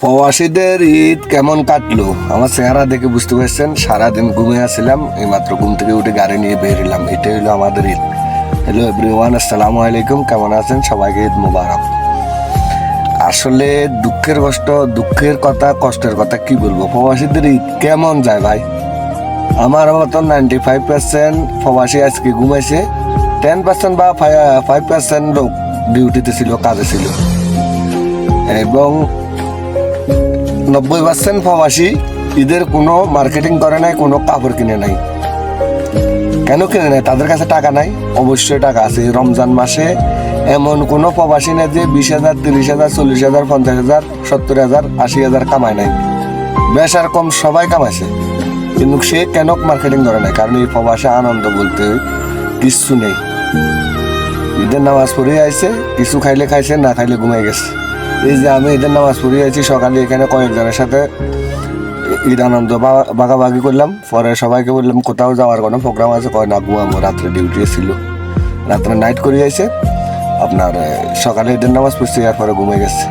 প্রবাসীদের ঈদ কেমন কাটলো আমার চেহারা দেখে বুঝতে পারছেন। সারাদিন ঘুমিয়ে আসছিলাম, এইমাত্র ঘুম থেকে উঠে গাড়ি নিয়ে বেরিলাম। এটাই হলো আমাদের ঈদ। হ্যালো এভরিওয়ান, আসসালামু আলাইকুম। কেমন আছেন সবাইকে? ঈদ মুবারক। আসলে দুঃখের কথা, কষ্টের কথা কি বলবো। প্রবাসীদের ঈদ কেমন যায় ভাই? আমার মতো 95% প্রবাসী আজকে ঘুমাইছে, 10% বা 5% লোক ডিউটিতে ছিল, কাজে ছিল, এবং 90% প্রবাসী ঈদের কোনো মার্কেটিং করে নাই, কোনো কাপড় কিনে নাই। কেন কিনে নেয়? তাদের কাছে টাকা নাই। অবশ্যই টাকা আছে। রমজান মাসে এমন কোনো প্রবাসী নেই যে 20,000, 30,000, 40,000, 50,000, 70,000, 80,000 কামায় নাই। বেশ আর কম সবাই কামাইছে, কিন্তু সে কেন মার্কেটিং করে নাই? কারণ এই প্রবাসে আনন্দ বলতে কিচ্ছু নেই। ঈদের নামাজ পড়ে আইছে, কিছু খাইলে খাইছে, না খাইলে ঘুমাই গেছে। এই যে আমি ঈদের নামাজ পড়ে আইছি, সকালে এখানে কয়েকজনের সাথে ঈদ আনন্দ ভাগাভাগি করলাম। পরে সবাইকে বললাম কোথাও যাওয়ার কোনো প্রোগ্রাম আছে? কয় না, ঘুমাবো, রাত্রে ডিউটি ছিল, রাত্রে নাইট করে আইছে। আপনার সকালে ঈদের নামাজ পড়ছে, এরপরে ঘুমে গেছে।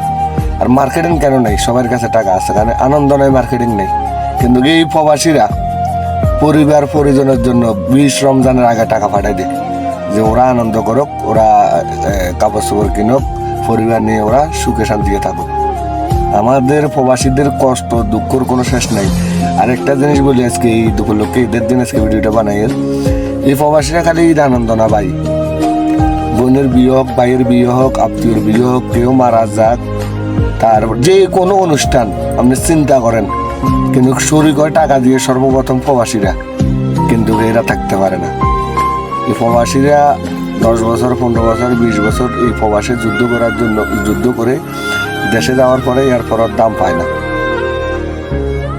আর মার্কেটিং কেন নেই? সবার কাছে টাকা আছে, কারণ আনন্দ নেই, মার্কেটিং নেই। কিন্তু এই প্রবাসীরা পরিবার পরিজনের জন্য 20 রমজানের আগে টাকা পাঠায় দেয়, যে ওরা আনন্দ করুক, ওরা কাপড় চোপড় কিনুক, পরিবার নিয়ে ওরা সুখে শান্তিতে থাকুক। আমাদের প্রবাসীদের কষ্ট দুঃখর কোনো শেষ নাই। আরেকটা জিনিস বলি, আজকে এই উপলক্ষে, ঈদের দিন আজকে ভিডিওটা বানাই। এই প্রবাসীরা খালি ঈদ আনন্দ না ভাই, বোনের বিয়ে হোক, ভাইয়ের বিয়ে হোক, আত্মীয়র বিয়ে হোক, কেউ মারা যাক, তারপর যে কোনো অনুষ্ঠান আপনি চিন্তা করেন, কিন্তু শরীর করে টাকা দিয়ে সর্বপ্রথম প্রবাসীরা, কিন্তু এরা থাকতে পারে না। এই প্রবাসীরা 10 বছর, 15 বছর, 20 বছর এই প্রবাসে যুদ্ধ করে দেশে যাওয়ার পরে এরপর দাম পায় না।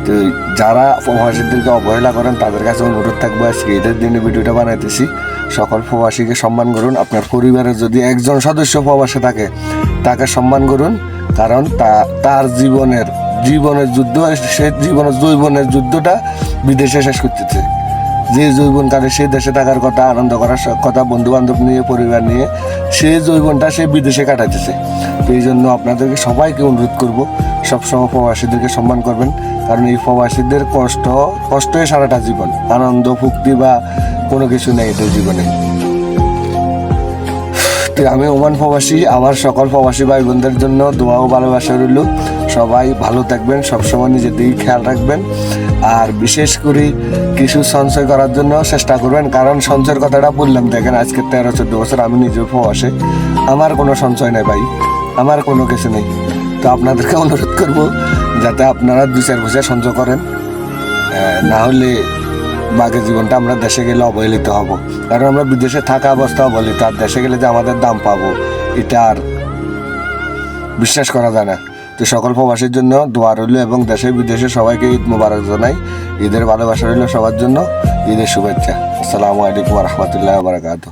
তো যারা প্রবাসীদেরকে অবহেলা করেন তাদের কাছে অনুরোধ থাকবো, আজকে ঈদের দিনে ভিডিওটা বানাইতেছি, সকল প্রবাসীকে সম্মান করুন। আপনার পরিবারের যদি একজন সদস্য প্রবাসে থাকে, তাকে সম্মান করুন, কারণ তার জীবনের যুদ্ধ, সে জৈবনের যুদ্ধটা বিদেশে শেষ করতেছে। যে যৌবনকালে সে দেশে থাকার কথা, আনন্দ করার কথা, বন্ধু বান্ধব নিয়ে, পরিবার নিয়ে, সে যৌবনটা সে বিদেশে কাটাইতেছে। তো এই জন্য আপনাদেরকে সবাইকে অনুরোধ করব, সবসময় প্রবাসীদেরকে সম্মান করবেন, কারণ এই প্রবাসীদের কষ্টই সারাটা জীবন। আনন্দ ফুর্তি বা কোনো কিছু নেই এদের জীবনে। তো আমি ওমান প্রবাসী, আমার সকল প্রবাসী ভাই বোনদের জন্য দোয়া ও ভালোবাসা রইল। সবাই ভালো থাকবেন, সবসময় নিজের দিকে খেয়াল রাখবেন, আর বিশেষ করে কিছু সঞ্চয় করার জন্য চেষ্টা করবেন। কারণ সঞ্চয়ের কথাটা বললাম, দেখেন আজকে 13-14 বছর আমি নিজেও প্রবাসে, আমার কোনো সঞ্চয় নেই ভাই, আমার কোনো কিছু নেই। তো আপনাদেরকে অনুরোধ করব, যাতে আপনারা 2-4 বছর সঞ্চয় করেন, না হলে বাকি জীবনটা আমরা দেশে গেলে অবহেলিত হব। কারণ আমরা বিদেশে থাকা অবস্থা অবহেলিত, আর দেশে গেলে যে আমাদের দাম পাবো এটা আর বিশ্বাস করা যায় না। তো সকল প্রবাসীর জন্য দোয়া রইল, এবং দেশে বিদেশে সবাইকে ঈদ মুবারক জানাই। ঈদের ভালোবাসা রইল সবার জন্য, ঈদের শুভেচ্ছা। আসসালামু আলাইকুম ওয়া রাহমাতুল্লাহি ওয়া বারাকাতুহু।